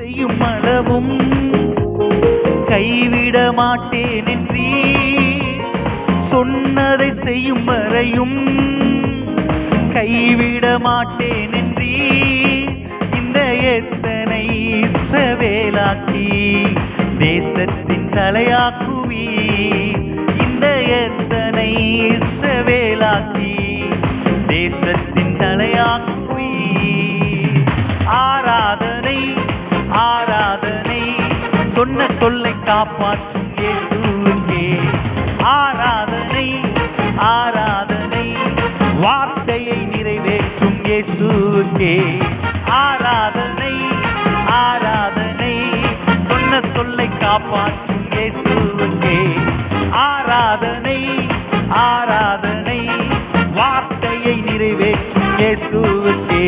செய்யும் அளவும் கைவிட மாட்டேன் என்றீ, சொன்னதை செய்யும் வரையும் கைவிட மாட்டேன் என்றீ, இந்த எத்தனை இஸ்ரவேலாக்கி தேசத்தின் தலையாக்குவி, இந்த எத்தனை இஸ்ரவேலாக்கி தேசத்தின் தலையாக்குவி. ஆராதனை ஆராதனை சொன்ன சொல்லை காப்பாற்றும் இயேசுவுக்கே, ஆராதனை ஆராதனை வார்த்தையை நிறைவேற்றும் இயேசுவுக்கே, ஆராதனை ஆராதனை சொன்ன சொல்லை காப்பாற்றும் இயேசுவுக்கே, ஆராதனை ஆராதனை வார்த்தையை நிறைவேற்றும் இயேசுவுக்கே.